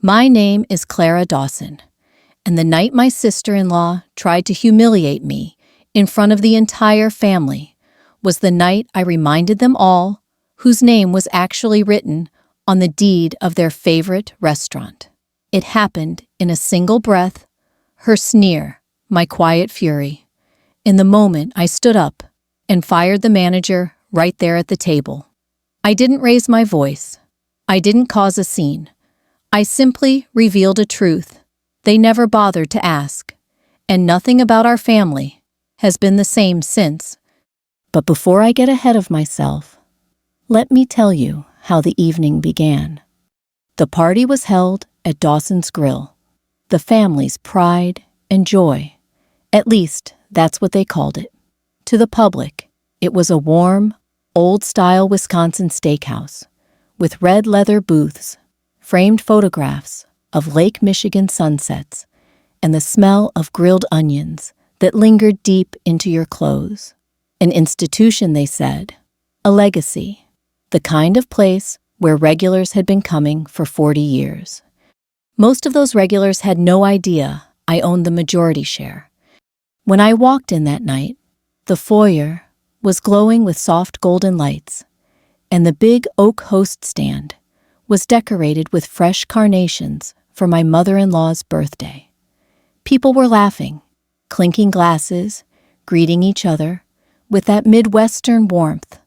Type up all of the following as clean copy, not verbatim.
My name is Clara Dawson, and the night my sister-in-law tried to humiliate me in front of the entire family was the night I reminded them all whose name was actually written on the deed of their favorite restaurant. It happened in a single breath, her sneer, my quiet fury. In the moment, I stood up and fired the manager right there at the table. I didn't raise my voice. I didn't cause a scene. I simply revealed a truth they never bothered to ask, and nothing about our family has been the same since. But before I get ahead of myself, let me tell you how the evening began. The party was held at Dawson's Grill, the family's pride and joy. At least, that's what they called it. To the public, it was a warm, old-style Wisconsin steakhouse with red leather booths, framed photographs of Lake Michigan sunsets, and the smell of grilled onions that lingered deep into your clothes. An institution, they said, a legacy, the kind of place where regulars had been coming for 40 years. Most of those regulars had no idea I owned the majority share. When I walked in that night, the foyer was glowing with soft golden lights, and the big oak host stand was decorated with fresh carnations for my mother-in-law's birthday. People were laughing, clinking glasses, greeting each other with that Midwestern warmth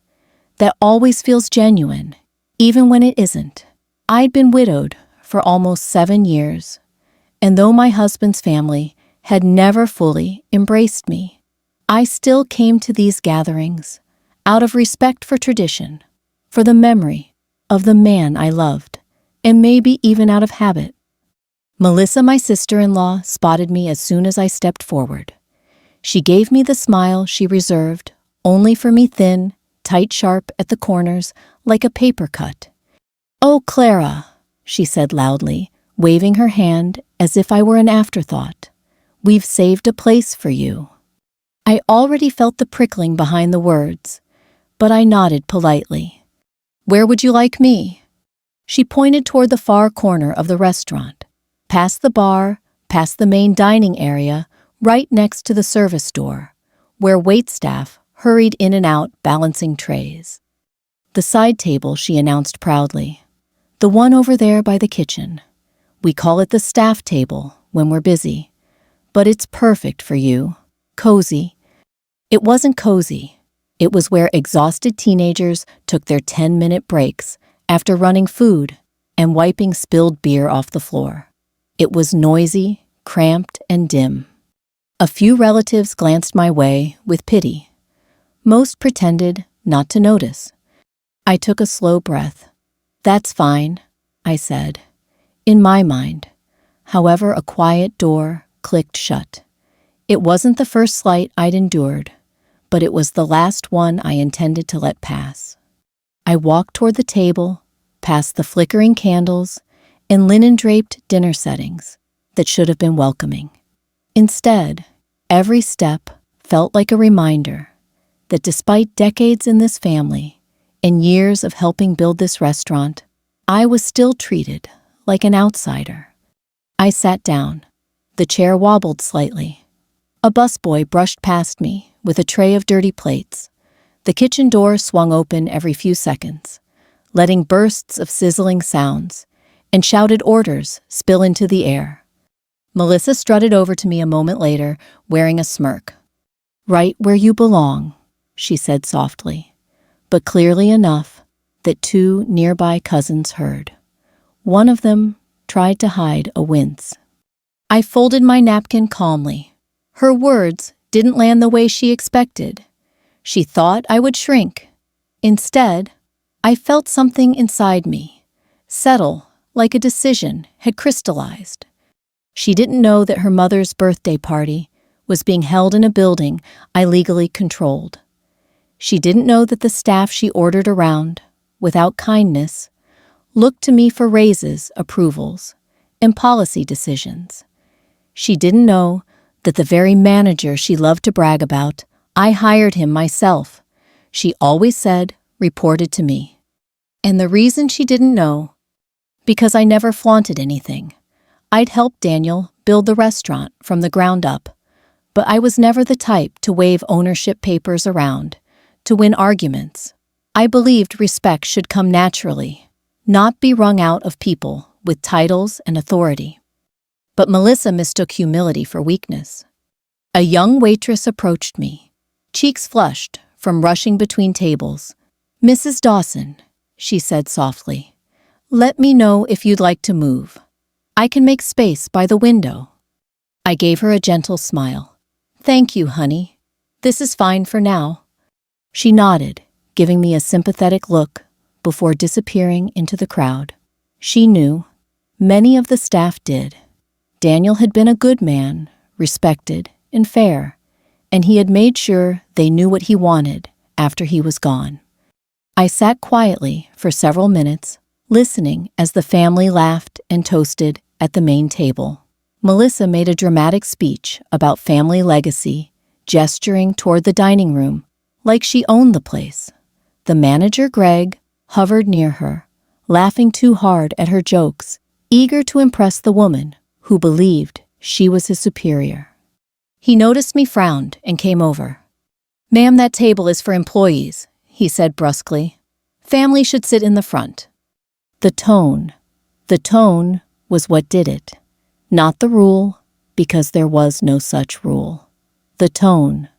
that always feels genuine, even when it isn't. I'd been widowed for almost 7 years, and though my husband's family had never fully embraced me, I still came to these gatherings out of respect for tradition, for the memory of the man I loved, and maybe even out of habit. Melissa, my sister-in-law, spotted me as soon as I stepped forward. She gave me the smile she reserved only for me, thin, tight, sharp at the corners, like a paper cut. "Oh, Clara," she said loudly, waving her hand as if I were an afterthought. "We've saved a place for you." I already felt the prickling behind the words, but I nodded politely. "Where would you like me?" She pointed toward the far corner of the restaurant, past the bar, past the main dining area, right next to the service door, where waitstaff hurried in and out balancing trays. "The side table," she announced proudly. "The one over there by the kitchen. We call it the staff table when we're busy, but it's perfect for you. Cozy." It wasn't cozy. It was where exhausted teenagers took their 10-minute breaks after running food and wiping spilled beer off the floor. It was noisy, cramped, and dim. A few relatives glanced my way with pity. Most pretended not to notice. I took a slow breath. "That's fine," I said. In my mind, however, a quiet door clicked shut. It wasn't the first slight I'd endured, but it was the last one I intended to let pass. I walked toward the table, past the flickering candles and linen-draped dinner settings that should have been welcoming. Instead, every step felt like a reminder that despite decades in this family and years of helping build this restaurant, I was still treated like an outsider. I sat down. The chair wobbled slightly. A busboy brushed past me with a tray of dirty plates. The kitchen door swung open every few seconds, letting bursts of sizzling sounds and shouted orders spill into the air. Melissa strutted over to me a moment later, wearing a smirk. "Right where you belong," she said softly, but clearly enough that 2 nearby cousins heard. One of them tried to hide a wince. I folded my napkin calmly. Her words didn't land the way she expected. She thought I would shrink. Instead, I felt something inside me settle, like a decision had crystallized. She didn't know that her mother's birthday party was being held in a building I legally controlled. She didn't know that the staff she ordered around, without kindness, looked to me for raises, approvals, and policy decisions. She didn't know that the very manager she loved to brag about, I hired him myself, she always said, reported to me. And the reason she didn't know Because I never flaunted anything. I'd helped Daniel build the restaurant from the ground up, but I was never the type to wave ownership papers around, to win arguments. I believed respect should come naturally, not be wrung out of people with titles and authority. But Melissa mistook humility for weakness. A young waitress approached me, cheeks flushed from rushing between tables. "Mrs. Dawson," she said softly, "let me know if you'd like to move. I can make space by the window." I gave her a gentle smile. "Thank you, honey. This is fine for now." She nodded, giving me a sympathetic look before disappearing into the crowd. She knew. Many of the staff did. Daniel had been a good man, respected and fair, and he had made sure they knew what he wanted after he was gone. I sat quietly for several minutes, listening as the family laughed and toasted at the main table. Melissa made a dramatic speech about family legacy, gesturing toward the dining room like she owned the place. The manager, Greg, hovered near her, laughing too hard at her jokes, eager to impress the woman who believed she was his superior. He noticed me, frowned, and came over. "Ma'am, that table is for employees," he said brusquely. "Family should sit in the front." The tone was what did it. Not the rule, because there was no such rule. The tone.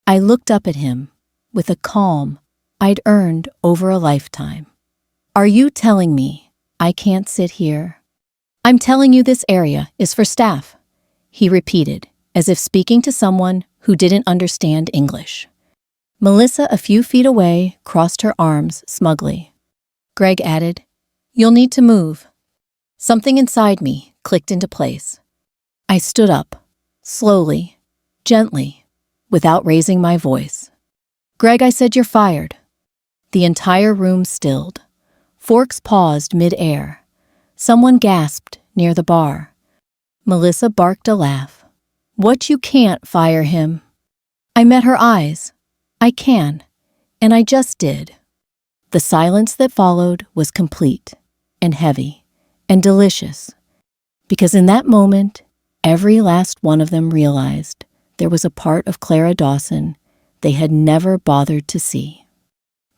I looked up at him with a calm I'd earned over a lifetime. "Are you telling me I can't sit here?" "I'm telling you this area is for staff," he repeated, as if speaking to someone who didn't understand English. Melissa, a few feet away, crossed her arms smugly. Greg added, "You'll need to move." Something inside me clicked into place. I stood up, slowly, gently, without raising my voice. "Greg," I said, "you're fired." The entire room stilled. Forks paused mid-air. Someone gasped near the bar. Melissa barked a laugh. "What, you can't fire him?" I met her eyes. "I can, and I just did." The silence that followed was complete and heavy and delicious, because in that moment, every last one of them realized there was a part of Clara Dawson they had never bothered to see.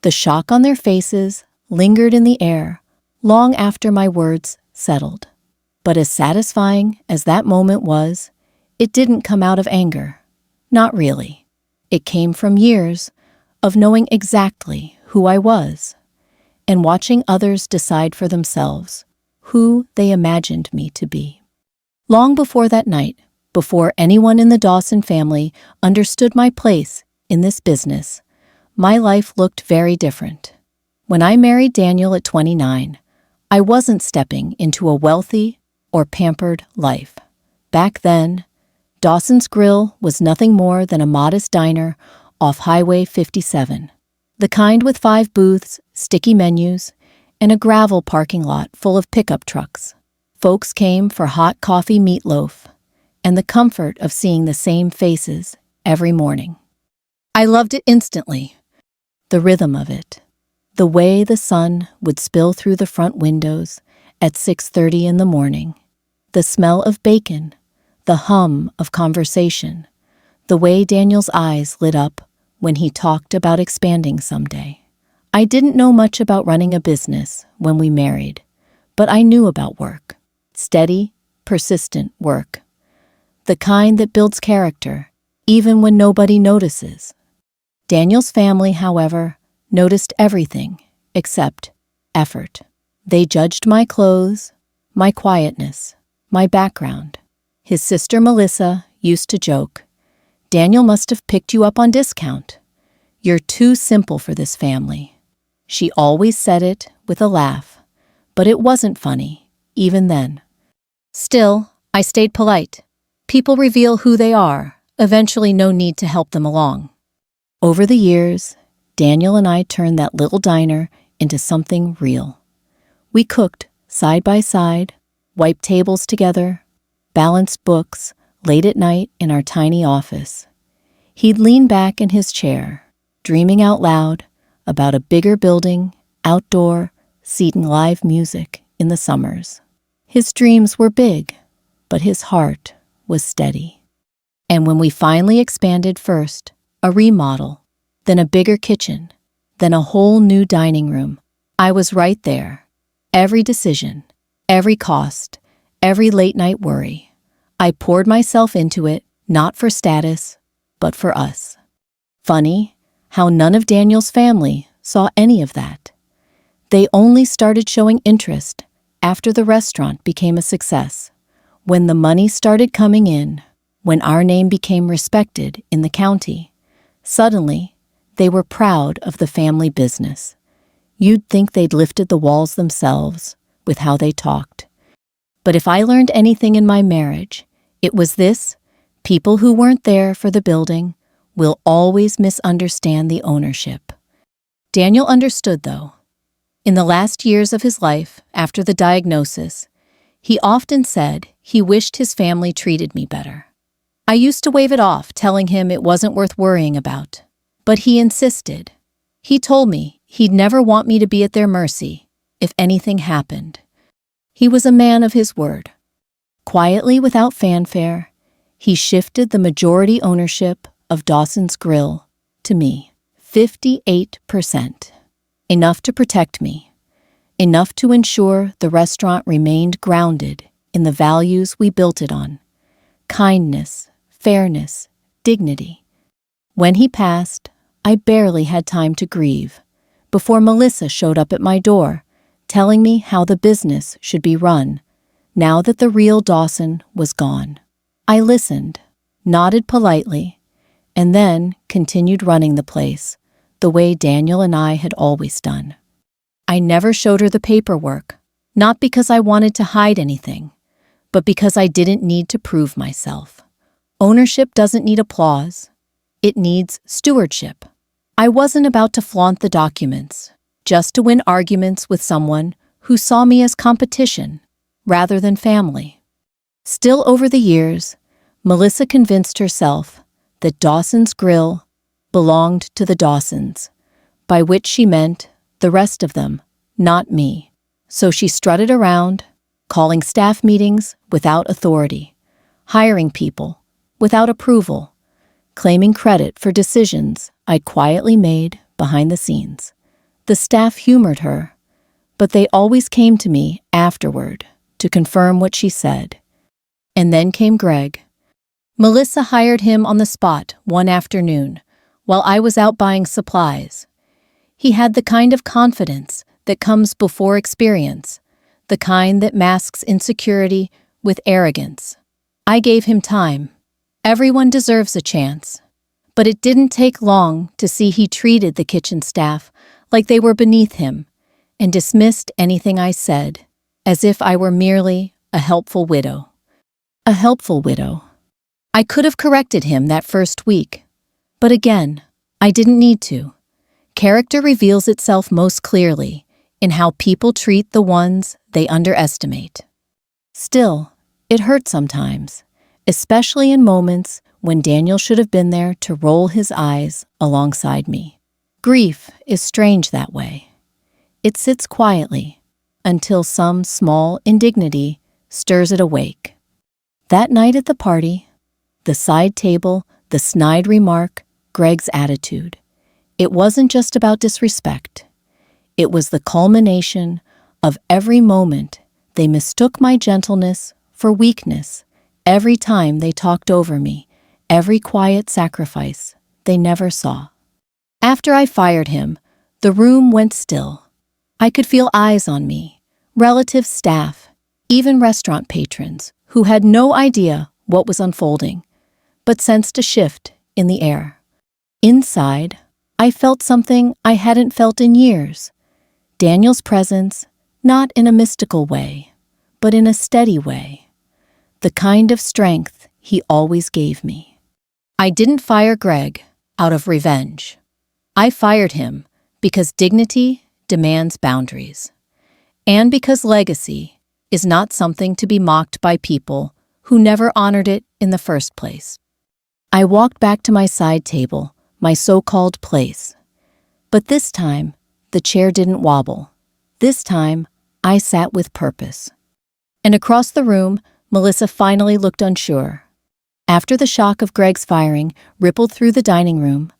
The shock on their faces lingered in the air long after my words settled. But as satisfying as that moment was, it didn't come out of anger. Not really. It came from years of knowing exactly who I was and watching others decide for themselves who they imagined me to be. Long before that night, before anyone in the Dawson family understood my place in this business, my life looked very different. When I married Daniel at 29, I wasn't stepping into a wealthy or pampered life. Back then, Dawson's Grill was nothing more than a modest diner off Highway 57, the kind with 5 booths, sticky menus, and a gravel parking lot full of pickup trucks. Folks came for hot coffee meatloaf and the comfort of seeing the same faces every morning. I loved it instantly. The rhythm of it. The way the sun would spill through the front windows at 6:30 in the morning. The smell of bacon. The hum of conversation. The way Daniel's eyes lit up when he talked about expanding someday. I didn't know much about running a business when we married, but I knew about work. Steady, persistent work. The kind that builds character, even when nobody notices. Daniel's family, however, noticed everything except effort. They judged my clothes, my quietness, my background. His sister Melissa used to joke, "Daniel must have picked you up on discount. You're too simple for this family." She always said it with a laugh, but it wasn't funny, even then. Still, I stayed polite. People reveal who they are, eventually no need to help them along. Over the years, Daniel and I turned that little diner into something real. We cooked side by side, wiped tables together, balanced books late at night in our tiny office. He'd lean back in his chair, dreaming out loud about a bigger building, outdoor, seating live music in the summers. His dreams were big, but his heart was steady. And when we finally expanded, first a remodel, then a bigger kitchen, then a whole new dining room, I was right there. Every decision, every cost, every late-night worry. I poured myself into it, not for status, but for us. Funny how none of Daniel's family saw any of that. They only started showing interest after the restaurant became a success, when the money started coming in, when our name became respected in the county. Suddenly, they were proud of the family business. You'd think they'd lifted the walls themselves with how they talked. But if I learned anything in my marriage, it was this: people who weren't there for the building will always misunderstand the ownership. Daniel understood, though. In the last years of his life, after the diagnosis, he often said he wished his family treated me better. I used to wave it off, telling him it wasn't worth worrying about. But he insisted. He told me he'd never want me to be at their mercy if anything happened. He was a man of his word. Quietly, without fanfare, he shifted the majority ownership of Dawson's Grill to me. 58%. Enough to protect me. Enough to ensure the restaurant remained grounded in the values we built it on: kindness, fairness, dignity. When he passed, I barely had time to grieve before Melissa showed up at my door, telling me how the business should be run now that the real Dawson was gone. I listened, nodded politely, and then continued running the place the way Daniel and I had always done. I never showed her the paperwork, not because I wanted to hide anything, but because I didn't need to prove myself. Ownership doesn't need applause. It needs stewardship. I wasn't about to flaunt the documents, just to win arguments with someone who saw me as competition rather than family. Still, over the years, Melissa convinced herself that Dawson's Grill belonged to the Dawsons, by which she meant the rest of them, not me. So she strutted around, calling staff meetings without authority, hiring people without approval, claiming credit for decisions I'd quietly made behind the scenes. The staff humored her, but they always came to me afterward to confirm what she said. And then came Greg. Melissa hired him on the spot one afternoon while I was out buying supplies. He had the kind of confidence that comes before experience, the kind that masks insecurity with arrogance. I gave him time. Everyone deserves a chance. But it didn't take long to see he treated the kitchen staff like they were beneath him and dismissed anything I said as if I were merely a helpful widow. A helpful widow. I could have corrected him that first week, but again, I didn't need to. Character reveals itself most clearly in how people treat the ones they underestimate. Still, it hurt sometimes, especially in moments when Daniel should have been there to roll his eyes alongside me. Grief is strange that way. It sits quietly until some small indignity stirs it awake. That night at the party, the side table, the snide remark, Greg's attitude. It wasn't just about disrespect. It was the culmination of every moment they mistook my gentleness for weakness, every time they talked over me, every quiet sacrifice they never saw. After I fired him, the room went still. I could feel eyes on me, relatives, staff, even restaurant patrons who had no idea what was unfolding, but sensed a shift in the air. Inside, I felt something I hadn't felt in years. Daniel's presence, not in a mystical way, but in a steady way. The kind of strength he always gave me. I didn't fire Greg out of revenge. I fired him because dignity demands boundaries, and because legacy is not something to be mocked by people who never honored it in the first place. I walked back to my side table, my so-called place. But this time, the chair didn't wobble. This time, I sat with purpose. And across the room, Melissa finally looked unsure. After the shock of Greg's firing rippled through the dining room,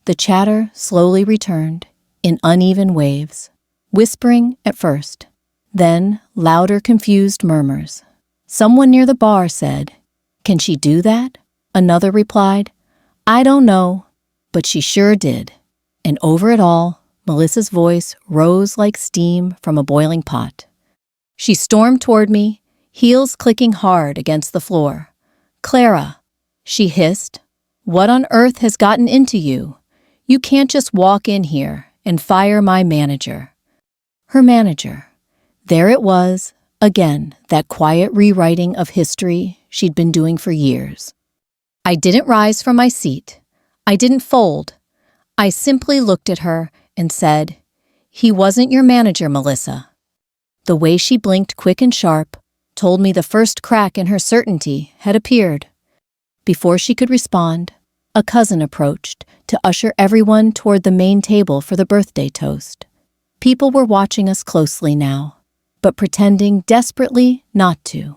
the chatter slowly returned in uneven waves, whispering at first, then louder, confused murmurs. Someone near the bar said, "Can she do that?" Another replied, "I don't know, but she sure did." And over it all, Melissa's voice rose like steam from a boiling pot. She stormed toward me, heels clicking hard against the floor. "Clara," she hissed, "what on earth has gotten into you? You can't just walk in here and fire my manager." Her manager. There it was, again, that quiet rewriting of history she'd been doing for years. I didn't rise from my seat. I didn't fold. I simply looked at her and said, "He wasn't your manager, Melissa." The way she blinked quick and sharp told me the first crack in her certainty had appeared. Before she could respond, a cousin approached to usher everyone toward the main table for the birthday toast. People were watching us closely now, but pretending desperately not to.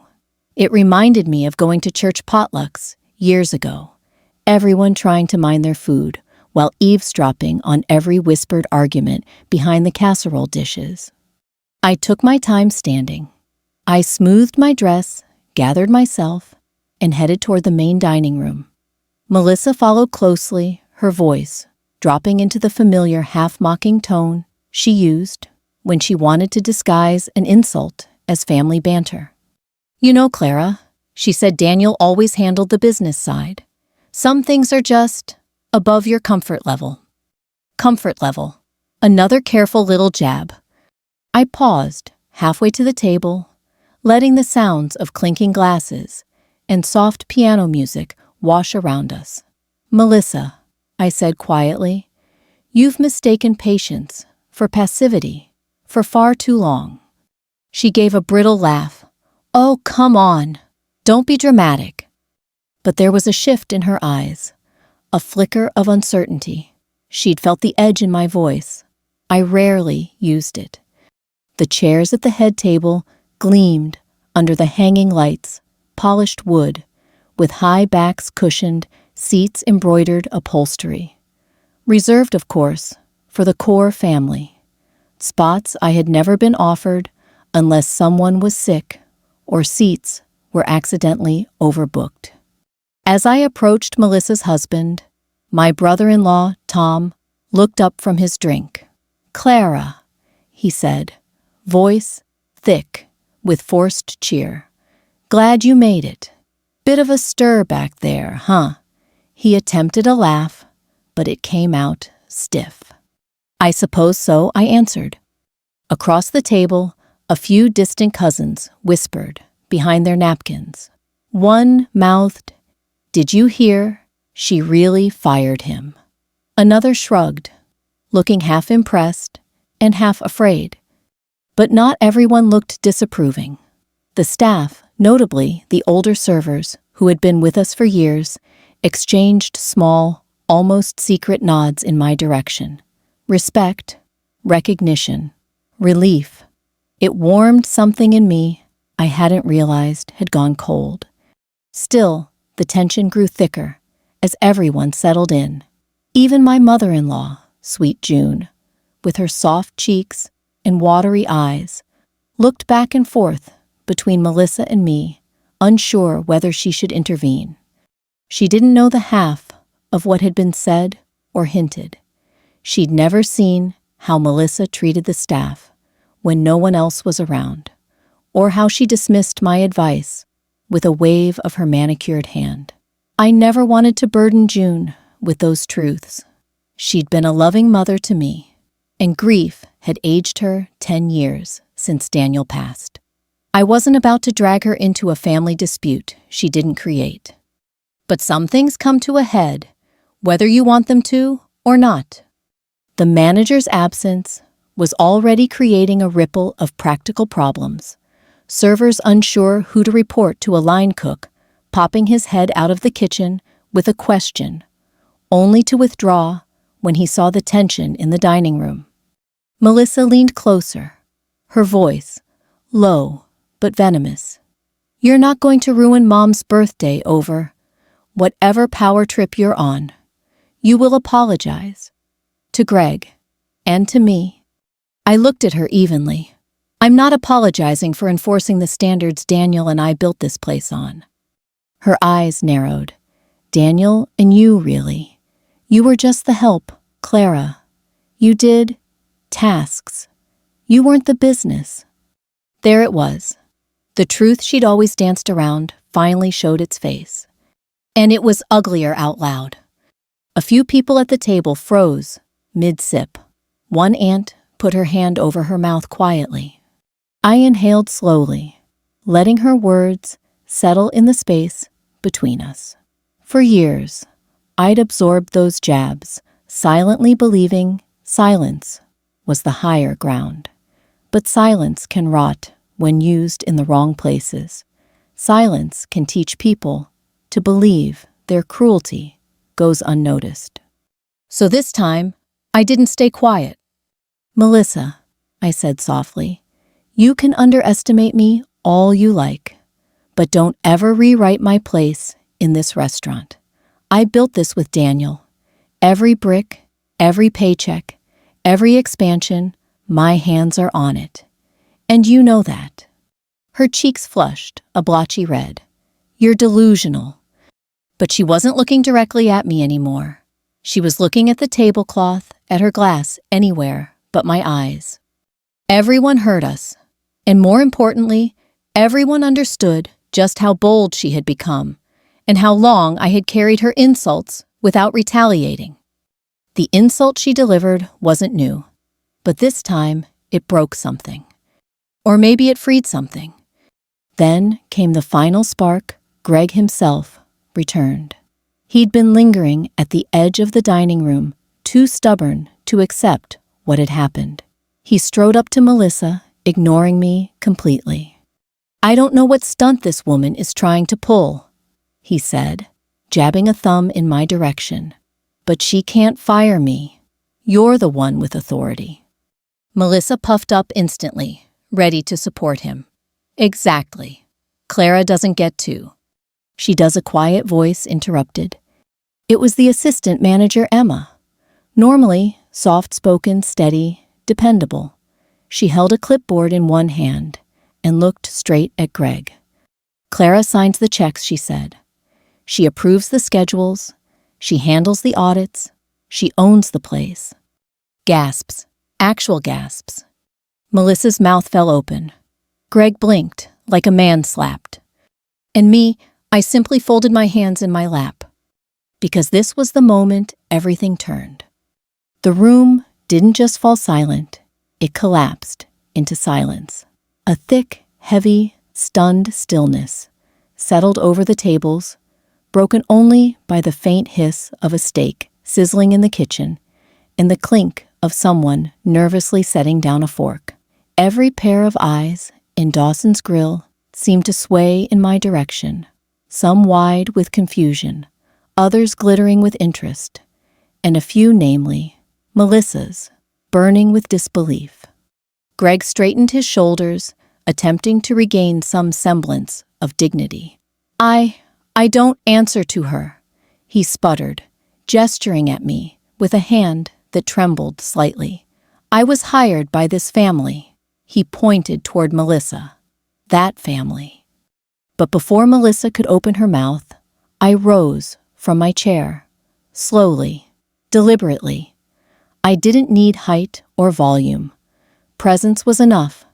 It reminded me of going to church potlucks years ago, everyone trying to mind their food while eavesdropping on every whispered argument behind the casserole dishes. I took my time standing. I smoothed my dress, gathered myself, and headed toward the main dining room. Melissa followed closely, her voice dropping into the familiar half-mocking tone she used when she wanted to disguise an insult as family banter. "You know, Clara," she said, "Daniel always handled the business side. Some things are just above your comfort level." Comfort level. Another careful little jab. I paused halfway to the table, letting the sounds of clinking glasses and soft piano music wash around us. "Melissa," I said quietly, "you've mistaken patience for passivity for far too long." She gave a brittle laugh. "Oh, come on. Don't be dramatic." But there was a shift in her eyes, a flicker of uncertainty. She'd felt the edge in my voice. I rarely used it. The chairs at the head table gleamed under the hanging lights, polished wood, with high backs cushioned, seats embroidered upholstery. Reserved, of course, for the core family. Spots I had never been offered unless someone was sick or seats were accidentally overbooked. As I approached Melissa's husband, my brother-in-law, Tom, looked up from his drink. "Clara," he said, voice thick with forced cheer. "Glad you made it. Bit of a stir back there, huh?" He attempted a laugh, but it came out stiff. "I suppose so," I answered. Across the table, a few distant cousins whispered behind their napkins. One mouthed, "Did you hear? She really fired him." Another shrugged, looking half impressed and half afraid. But not everyone looked disapproving. The staff, notably the older servers who had been with us for years, exchanged small, almost secret nods in my direction. Respect, recognition, relief. It warmed something in me I hadn't realized had gone cold. Still, the tension grew thicker as everyone settled in. Even my mother-in-law, sweet June, with her soft cheeks and watery eyes, looked back and forth between Melissa and me, unsure whether she should intervene. She didn't know the half of what had been said or hinted. She'd never seen how Melissa treated the staff when no one else was around, or how she dismissed my advice with a wave of her manicured hand. I never wanted to burden June with those truths. She'd been a loving mother to me, and grief had aged her 10 years since Daniel passed. I wasn't about to drag her into a family dispute she didn't create. But some things come to a head, whether you want them to or not. The manager's absence was already creating a ripple of practical problems. Servers unsure who to report to a line cook, popping his head out of the kitchen with a question, only to withdraw when he saw the tension in the dining room. Melissa leaned closer, her voice low but venomous. You're not going to ruin Mom's birthday over whatever power trip you're on. You will apologize. To Greg. And to me. I looked at her evenly. I'm not apologizing for enforcing the standards Daniel and I built this place on. Her eyes narrowed. Daniel and you, really. You were just the help, Clara. You did tasks. You weren't the business. There it was. The truth she'd always danced around finally showed its face. And it was uglier out loud. A few people at the table froze, mid-sip. One aunt put her hand over her mouth quietly. I inhaled slowly, letting her words settle in the space between us. For years, I'd absorbed those jabs, silently believing silence was the higher ground. But silence can rot when used in the wrong places. Silence can teach people to believe their cruelty goes unnoticed. So this time, I didn't stay quiet. Melissa, I said softly, you can underestimate me all you like, but don't ever rewrite my place in this restaurant. I built this with Daniel. Every brick, every paycheck, every expansion, my hands are on it. And you know that. Her cheeks flushed, a blotchy red. You're delusional. But she wasn't looking directly at me anymore. She was looking at the tablecloth, at her glass, anywhere but my eyes. Everyone heard us, and more importantly, everyone understood just how bold she had become, and how long I had carried her insults without retaliating. The insult she delivered wasn't new, but this time it broke something. Or maybe it freed something. Then came the final spark. Greg himself returned. He'd been lingering at the edge of the dining room, too stubborn to accept what had happened. He strode up to Melissa, ignoring me completely. I don't know what stunt this woman is trying to pull, he said, jabbing a thumb in my direction. But she can't fire me. You're the one with authority. Melissa puffed up instantly, ready to support him. Exactly. Clara doesn't get to. She does, a quiet voice interrupted. It was the assistant manager, Emma. Normally, soft-spoken, steady, dependable. She held a clipboard in one hand and looked straight at Greg. Clara signs the checks, she said. She approves the schedules. She handles the audits. She owns the place. Gasps. Actual gasps. Melissa's mouth fell open. Greg blinked, like a man slapped. And me, I simply folded my hands in my lap. Because this was the moment everything turned. The room didn't just fall silent, it collapsed into silence. A thick, heavy, stunned stillness settled over the tables, broken only by the faint hiss of a steak sizzling in the kitchen and the clink of someone nervously setting down a fork. Every pair of eyes in Dawson's grill seemed to sway in my direction, some wide with confusion, others glittering with interest, and a few, namely, Melissa's, burning with disbelief. Greg straightened his shoulders, attempting to regain some semblance of dignity. I don't answer to her, he sputtered, gesturing at me with a hand that trembled slightly. I was hired by this family. He pointed toward Melissa. That family. But before Melissa could open her mouth, I rose from my chair, slowly, deliberately. I didn't need height or volume. Presence was enough.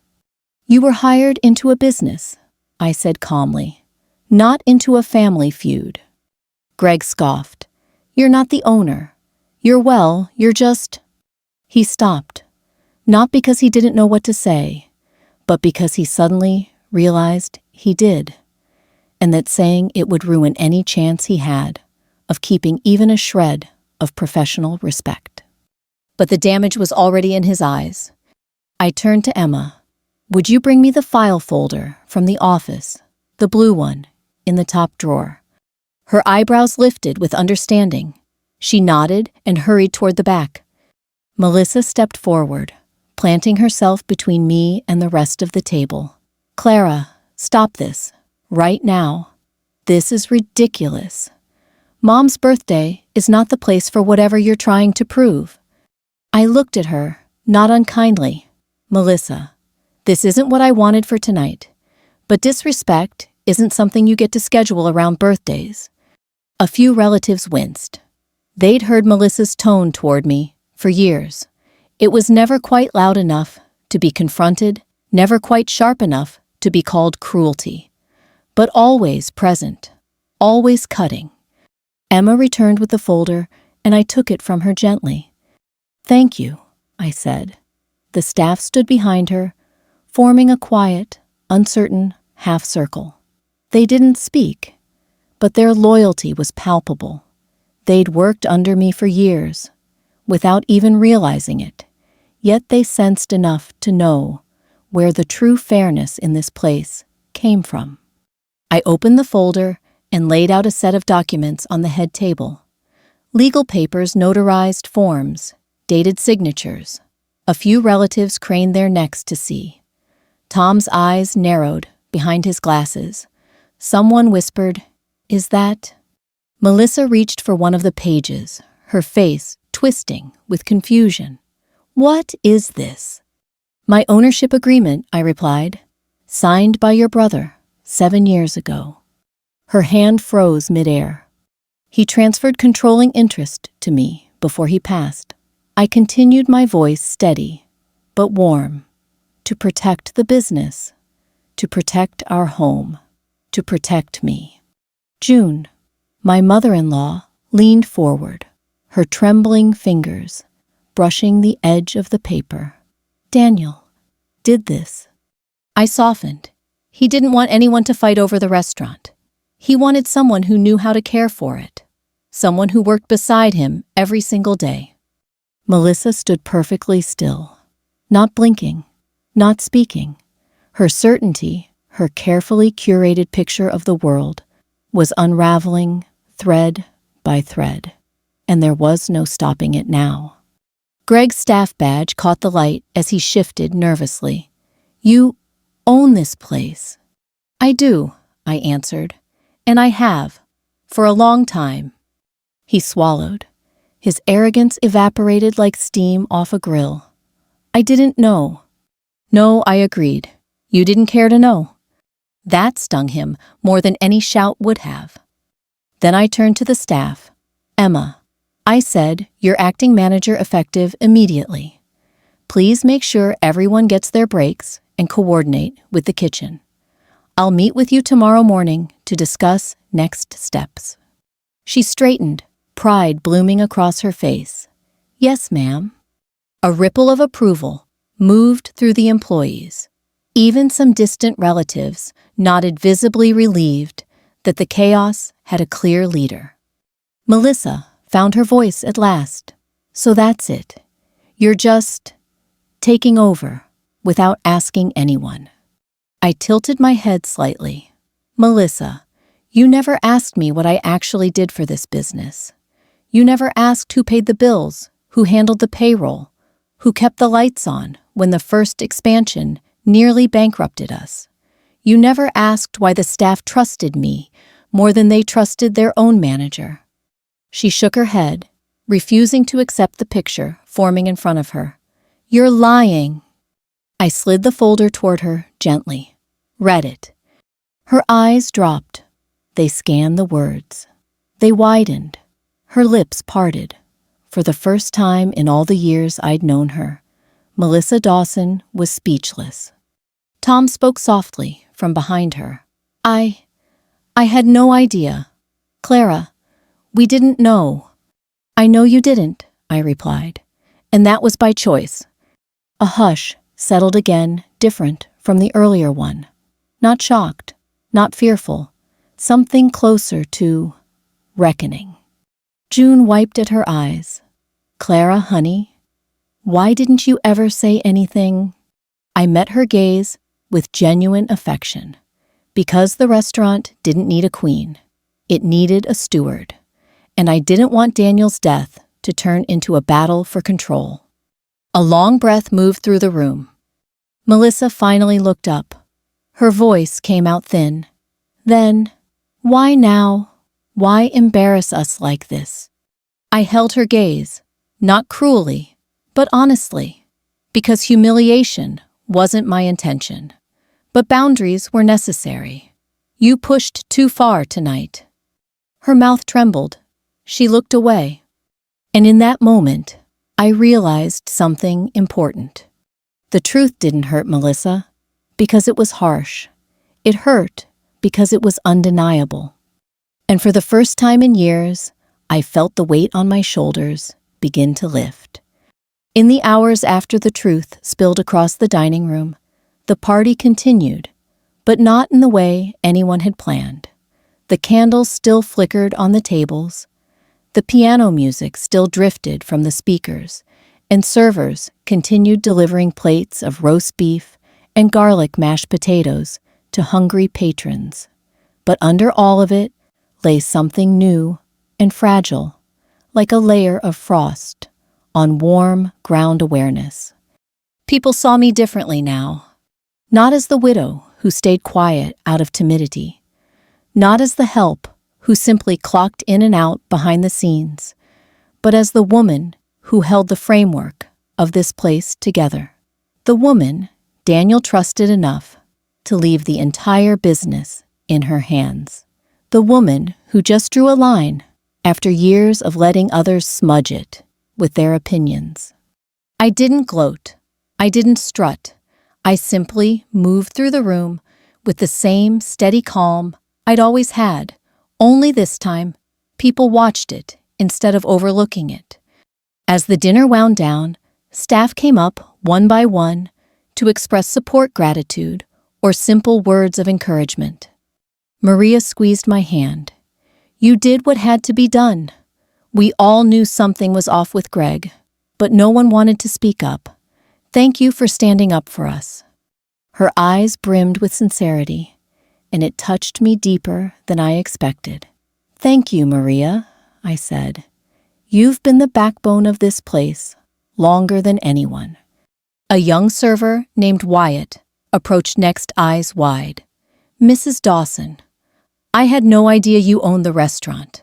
You were hired into a business, I said calmly, not into a family feud. Greg scoffed. You're not the owner. You're just... He stopped, not because he didn't know what to say, but because he suddenly realized he did, and that saying it would ruin any chance he had of keeping even a shred of professional respect. But the damage was already in his eyes. I turned to Emma. Would you bring me the file folder from the office, the blue one, in the top drawer? Her eyebrows lifted with understanding. She nodded and hurried toward the back. Melissa stepped forward, planting herself between me and the rest of the table. Clara, stop this. Right now. This is ridiculous. Mom's birthday is not the place for whatever you're trying to prove. I looked at her, not unkindly. Melissa, this isn't what I wanted for tonight. But disrespect isn't something you get to schedule around birthdays. A few relatives winced. They'd heard Melissa's tone toward me for years. It was never quite loud enough to be confronted, never quite sharp enough to be called cruelty, but always present, always cutting. Emma returned with the folder, and I took it from her gently. "Thank you," I said. The staff stood behind her, forming a quiet, uncertain half-circle. They didn't speak, but their loyalty was palpable. They'd worked under me for years, without even realizing it, yet they sensed enough to know where the true fairness in this place came from. I opened the folder and laid out a set of documents on the head table. Legal papers, notarized forms, dated signatures. A few relatives craned their necks to see. Tom's eyes narrowed behind his glasses. Someone whispered, "Is that?" Melissa reached for one of the pages, her face twisting with confusion. "What is this?" "My ownership agreement," I replied. "Signed by your brother 7 years ago." Her hand froze midair. "He transferred controlling interest to me before he passed." I continued, my voice steady, but warm. "To protect the business, to protect our home, to protect me." June. My mother-in-law leaned forward, her trembling fingers brushing the edge of the paper. "Daniel did this." I softened. He didn't want anyone to fight over the restaurant. He wanted someone who knew how to care for it, someone who worked beside him every single day. Melissa stood perfectly still, not blinking, not speaking. Her certainty, her carefully curated picture of the world, was unraveling thread by thread, and there was no stopping it now. Greg's staff badge caught the light as he shifted nervously. "You own this place." "I do," I answered, "and I have, for a long time." He swallowed. His arrogance evaporated like steam off a grill. "I didn't know." "No," I agreed. "You didn't care to know." That stung him more than any shout would have. Then I turned to the staff. "Emma," I said, "you're acting manager effective immediately. Please make sure everyone gets their breaks and coordinate with the kitchen. I'll meet with you tomorrow morning to discuss next steps." She straightened, pride blooming across her face. "Yes, ma'am." A ripple of approval moved through the employees. Even some distant relatives nodded, visibly relieved that the chaos had a clear leader. Melissa found her voice at last. "So that's it. You're just taking over without asking anyone." I tilted my head slightly. "Melissa, you never asked me what I actually did for this business. You never asked who paid the bills, who handled the payroll, who kept the lights on when the first expansion nearly bankrupted us. You never asked why the staff trusted me more than they trusted their own manager." She shook her head, refusing to accept the picture forming in front of her. "You're lying." I slid the folder toward her gently, read it. Her eyes dropped. They scanned the words. They widened. Her lips parted. For the first time in all the years I'd known her, Melissa Dawson was speechless. Tom spoke softly from behind her. I had no idea. Clara, we didn't know." "I know you didn't," I replied, "and that was by choice." A hush settled again, different from the earlier one. Not shocked, not fearful, something closer to reckoning. June wiped at her eyes. "Clara, honey, why didn't you ever say anything?" I met her gaze with genuine affection. Because the restaurant didn't need a queen. It needed a steward. And I didn't want Daniel's death to turn into a battle for control. A long breath moved through the room. Melissa finally looked up. Her voice came out thin. Then, why now? Why embarrass us like this? I held her gaze, not cruelly, but honestly, because humiliation wasn't my intention. But boundaries were necessary. You pushed too far tonight. Her mouth trembled. She looked away. And in that moment, I realized something important. The truth didn't hurt Melissa because it was harsh. It hurt because it was undeniable. And for the first time in years, I felt the weight on my shoulders begin to lift. In the hours after the truth spilled across the dining room, the party continued, but not in the way anyone had planned. The candles still flickered on the tables, the piano music still drifted from the speakers, and servers continued delivering plates of roast beef and garlic mashed potatoes to hungry patrons. But under all of it lay something new and fragile, like a layer of frost on warm ground awareness. People saw me differently now. Not as the widow who stayed quiet out of timidity. Not as the help who simply clocked in and out behind the scenes, but as the woman who held the framework of this place together. The woman Daniel trusted enough to leave the entire business in her hands. The woman who just drew a line after years of letting others smudge it with their opinions. I didn't gloat. I didn't strut. I simply moved through the room with the same steady calm I'd always had, only this time people watched it instead of overlooking it. As the dinner wound down, staff came up one by one to express support, gratitude, or simple words of encouragement. Maria squeezed my hand. You did what had to be done. We all knew something was off with Greg, but no one wanted to speak up. Thank you for standing up for us. Her eyes brimmed with sincerity, and it touched me deeper than I expected. Thank you, Maria, I said. You've been the backbone of this place longer than anyone. A young server named Wyatt approached next, eyes wide. Mrs. Dawson, I had no idea you owned the restaurant.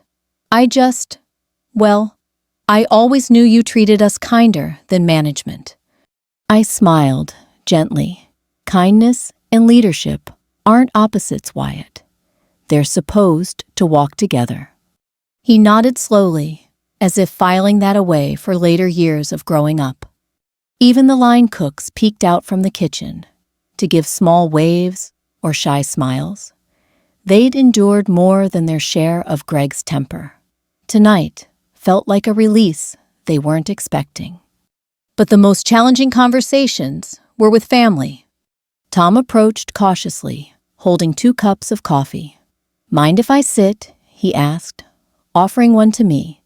I always knew you treated us kinder than management. I smiled gently. Kindness and leadership aren't opposites, Wyatt. They're supposed to walk together. He nodded slowly, as if filing that away for later years of growing up. Even the line cooks peeked out from the kitchen to give small waves or shy smiles. They'd endured more than their share of Greg's temper. Tonight felt like a release they weren't expecting. But the most challenging conversations were with family. Tom approached cautiously, holding 2 cups of coffee. Mind if I sit? He asked, offering one to me.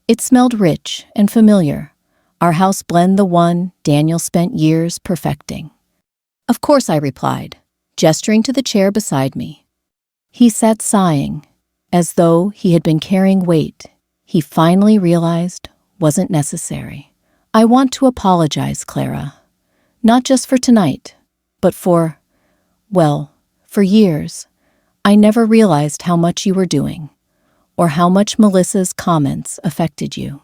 It smelled rich and familiar, our house blend, the one Daniel spent years perfecting. Of course, I replied, gesturing to the chair beside me. He sat sighing, as though he had been carrying weight he finally realized wasn't necessary. I want to apologize, Clara. Not just for tonight, but for years. I never realized how much you were doing, or how much Melissa's comments affected you.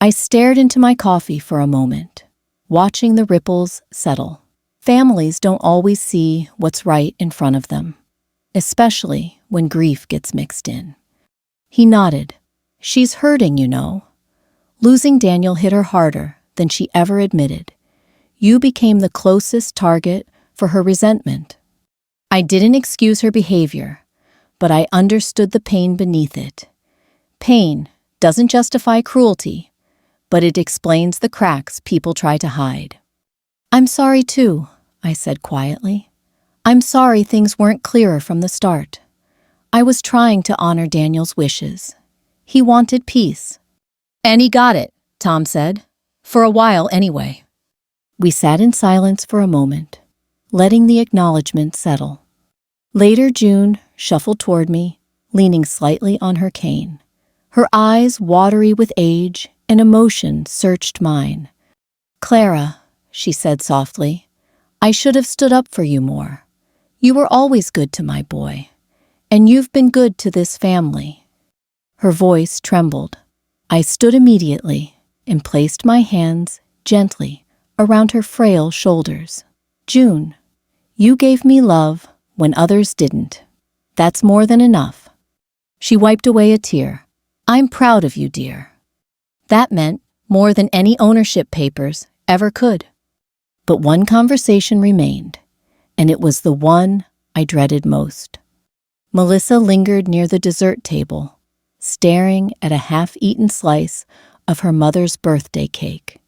I stared into my coffee for a moment, watching the ripples settle. Families don't always see what's right in front of them, especially when grief gets mixed in. He nodded. She's hurting, you know. Losing Daniel hit her harder than she ever admitted. You became the closest target for her resentment. I didn't excuse her behavior, but I understood the pain beneath it. Pain doesn't justify cruelty, but it explains the cracks people try to hide. I'm sorry too, I said quietly. I'm sorry things weren't clearer from the start. I was trying to honor Daniel's wishes. He wanted peace. And he got it, Tom said. For a while anyway. We sat in silence for a moment, letting the acknowledgement settle. Later, June shuffled toward me, leaning slightly on her cane. Her eyes, watery with age and emotion, searched mine. Clara, she said softly, I should have stood up for you more. You were always good to my boy, and you've been good to this family." Her voice trembled. I stood immediately and placed my hands gently around her frail shoulders. "June, you gave me love when others didn't. That's more than enough." She wiped away a tear. "I'm proud of you, dear." That meant more than any ownership papers ever could. But one conversation remained, and it was the one I dreaded most. Melissa lingered near the dessert table, staring at a half-eaten slice of her mother's birthday cake.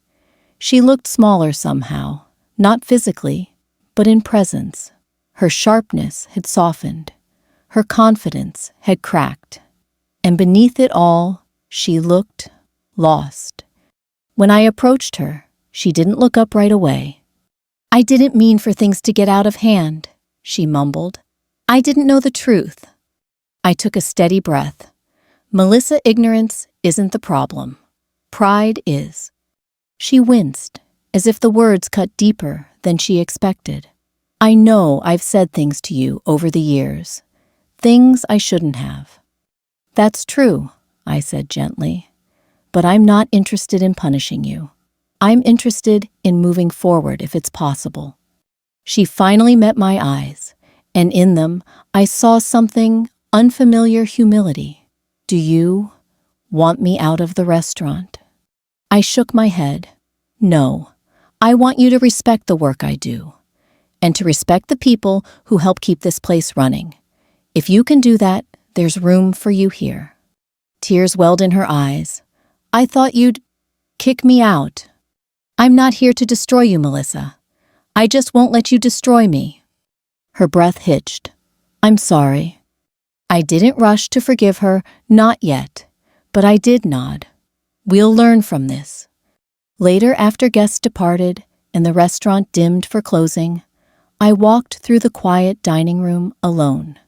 She looked smaller somehow, not physically, but in presence. Her sharpness had softened. Her confidence had cracked. And beneath it all, she looked lost. When I approached her, she didn't look up right away. "I didn't mean for things to get out of hand," she mumbled. "I didn't know the truth." I took a steady breath. Melissa, ignorance isn't the problem. Pride is. She winced, as if the words cut deeper than she expected. "I know I've said things to you over the years. Things I shouldn't have." "That's true," I said gently. "But I'm not interested in punishing you. I'm interested in moving forward if it's possible." She finally met my eyes, and in them I saw something unfamiliar: humility. "Do you want me out of the restaurant?" I shook my head. "No, I want you to respect the work I do, and to respect the people who help keep this place running. If you can do that, there's room for you here." Tears welled in her eyes. "I thought you'd kick me out." "I'm not here to destroy you, Melissa. I just won't let you destroy me." Her breath hitched. "I'm sorry." I didn't rush to forgive her, not yet, but I did nod. "We'll learn from this." Later, after guests departed and the restaurant dimmed for closing, I walked through the quiet dining room alone.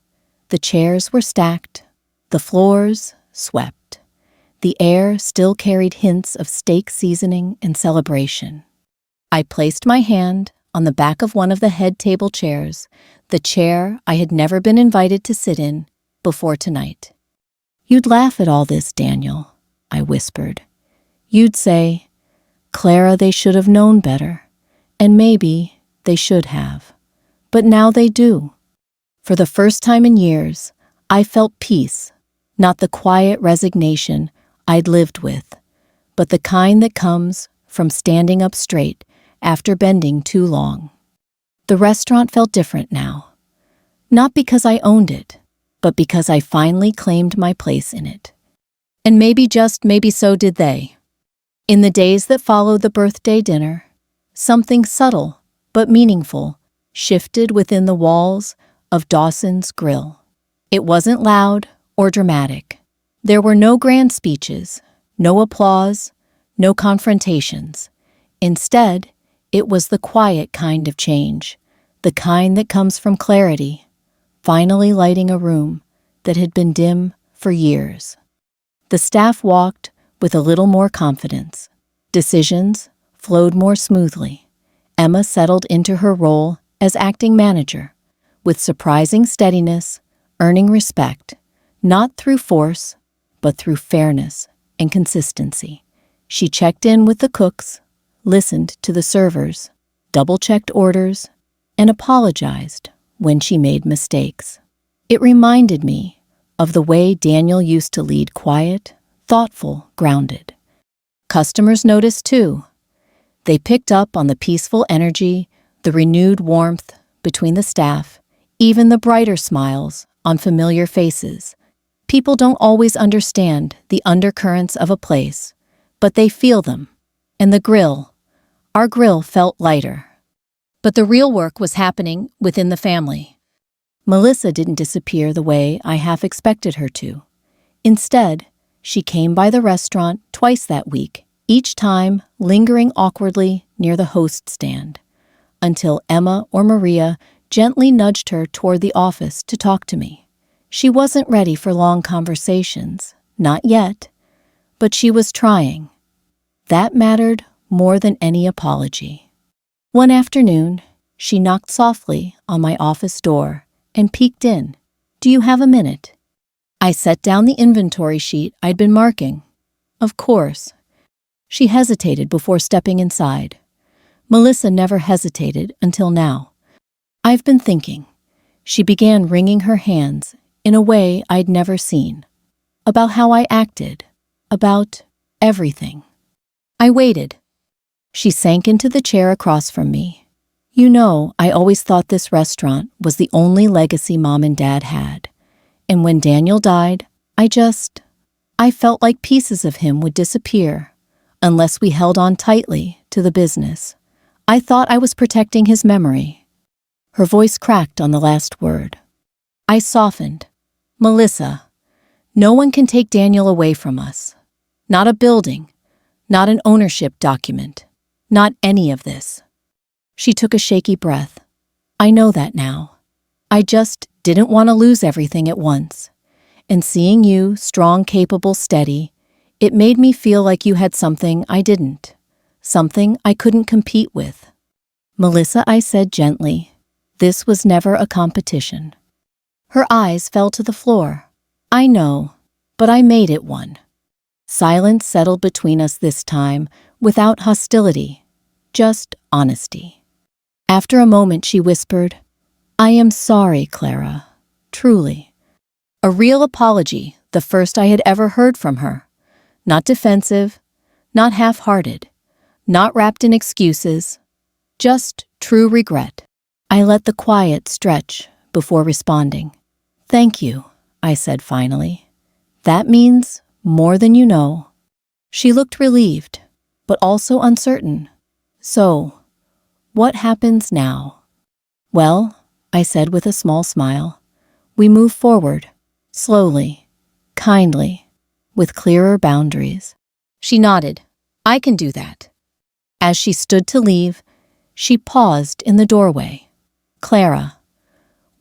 The chairs were stacked, the floors swept. The air still carried hints of steak seasoning and celebration. I placed my hand on the back of one of the head table chairs, the chair I had never been invited to sit in before tonight. "You'd laugh at all this, Daniel," I whispered. "You'd say, 'Clara, they should have known better, and maybe they should have. But now they do.'" For the first time in years, I felt peace, not the quiet resignation I'd lived with, but the kind that comes from standing up straight after bending too long. The restaurant felt different now, not because I owned it, but because I finally claimed my place in it. And maybe, just maybe, so did they. In the days that followed the birthday dinner, something subtle but meaningful shifted within the walls of Dawson's Grill. It wasn't loud or dramatic. There were no grand speeches, no applause, no confrontations. Instead, it was the quiet kind of change, the kind that comes from clarity, finally lighting a room that had been dim for years. The staff walked with a little more confidence. Decisions flowed more smoothly. Emma settled into her role as acting manager, with surprising steadiness, earning respect, not through force, but through fairness and consistency. She checked in with the cooks, listened to the servers, double-checked orders, and apologized when she made mistakes. It reminded me of the way Daniel used to lead: quiet, thoughtful, grounded. Customers noticed too. They picked up on the peaceful energy, the renewed warmth between the staff, even the brighter smiles on familiar faces. People don't always understand the undercurrents of a place, but they feel them. And our grill felt lighter. But the real work was happening within the family. Melissa didn't disappear the way I half expected her to. Instead, she came by the restaurant twice that week, each time lingering awkwardly near the host stand, until Emma or Maria gently nudged her toward the office to talk to me. She wasn't ready for long conversations, not yet, but she was trying. That mattered more than any apology. One afternoon, She knocked softly on my office door and peeked in. "Do you have a minute?" I set down the inventory sheet I'd been marking. "Of course." She hesitated before stepping inside. Melissa never hesitated until now. "I've been thinking." She began wringing her hands in a way I'd never seen. "About how I acted. About everything." I waited. She sank into the chair across from me. "You know, I always thought this restaurant was the only legacy Mom and Dad had. And when Daniel died, I felt like pieces of him would disappear unless we held on tightly to the business. I thought I was protecting his memory." Her voice cracked on the last word. I softened. "Melissa, no one can take Daniel away from us. Not a building, not an ownership document, not any of this." She took a shaky breath. "I know that now. I just didn't want to lose everything at once. And seeing you, strong, capable, steady, it made me feel like you had something I didn't, something I couldn't compete with." "Melissa," I said gently, "this was never a competition." Her eyes fell to the floor. "I know, but I made it one." Silence settled between us this time, without hostility, just honesty. After a moment, she whispered, "I am sorry, Clara, truly." A real apology, the first I had ever heard from her. Not defensive, not half-hearted, not wrapped in excuses, just true regret. I let the quiet stretch before responding. "Thank you," I said finally. "That means more than you know." She looked relieved, but also uncertain. "So, what happens now?" "Well," I said with a small smile, "we move forward, slowly, kindly, with clearer boundaries." She nodded. "I can do that." As she stood to leave, she paused in the doorway. "Clara,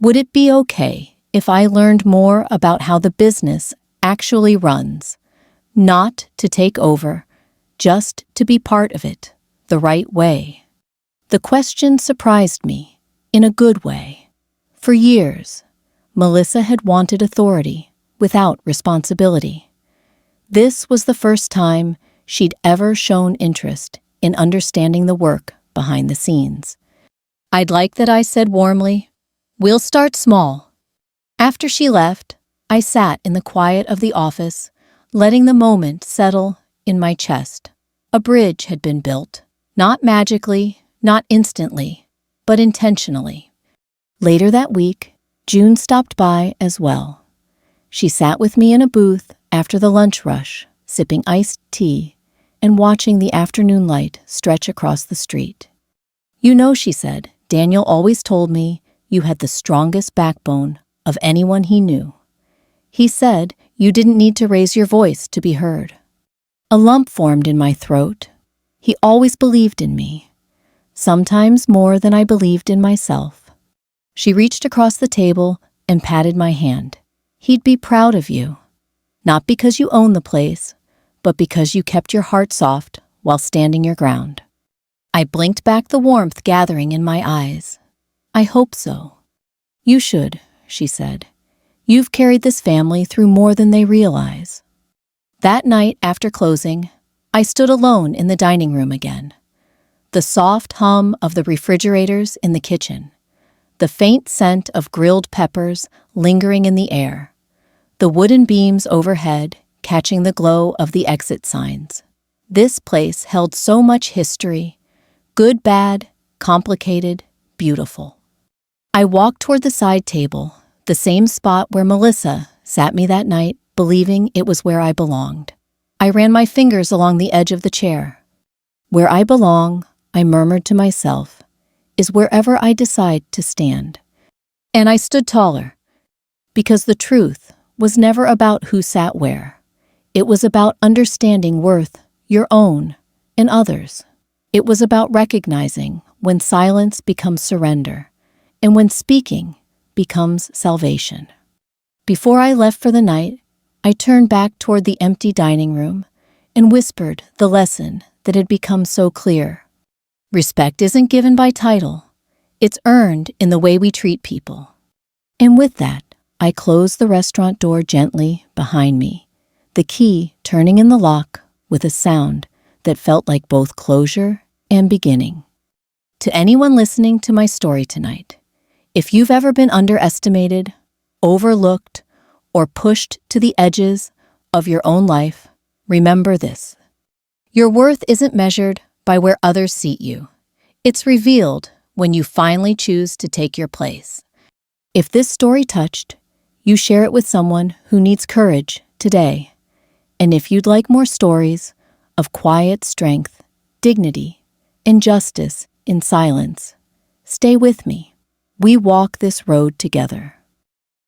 would it be okay if I learned more about how the business actually runs? Not to take over, just to be part of it, the right way." The question surprised me, in a good way. For years, Melissa had wanted authority without responsibility. This was the first time she'd ever shown interest in understanding the work behind the scenes. "I'd like that," I said warmly. "We'll start small." After she left, I sat in the quiet of the office, letting the moment settle in my chest. A bridge had been built, not magically, not instantly, but intentionally. Later that week, June stopped by as well. She sat with me in a booth after the lunch rush, sipping iced tea and watching the afternoon light stretch across the street. "You know," she said, "Daniel always told me you had the strongest backbone of anyone he knew. He said you didn't need to raise your voice to be heard." A lump formed in my throat. He always believed in me, sometimes more than I believed in myself. She reached across the table and patted my hand. "He'd be proud of you, not because you own the place, but because you kept your heart soft while standing your ground." I blinked back the warmth gathering in my eyes. "I hope so." "You should," she said. "You've carried this family through more than they realize." That night after closing, I stood alone in the dining room again. The soft hum of the refrigerators in the kitchen, the faint scent of grilled peppers lingering in the air, the wooden beams overhead catching the glow of the exit signs. This place held so much history, good, bad, complicated, beautiful. I walked toward the side table, the same spot where Melissa sat me that night, believing it was where I belonged. I ran my fingers along the edge of the chair. "Where I belong," I murmured to myself, "is wherever I decide to stand." And I stood taller, because the truth was never about who sat where. It was about understanding worth, your own and others. It was about recognizing when silence becomes surrender, and when speaking becomes salvation. Before I left for the night, I turned back toward the empty dining room and whispered the lesson that had become so clear. Respect isn't given by title. It's earned in the way we treat people. And with that, I closed the restaurant door gently behind me, the key turning in the lock with a sound that felt like both closure and beginning. To anyone listening to my story tonight, if you've ever been underestimated, overlooked, or pushed to the edges of your own life, remember this. Your worth isn't measured by where others seat you. It's revealed when you finally choose to take your place. If this story touched, you share it with someone who needs courage today. And if you'd like more stories of quiet strength, dignity, and justice in silence, stay with me. We walk this road together.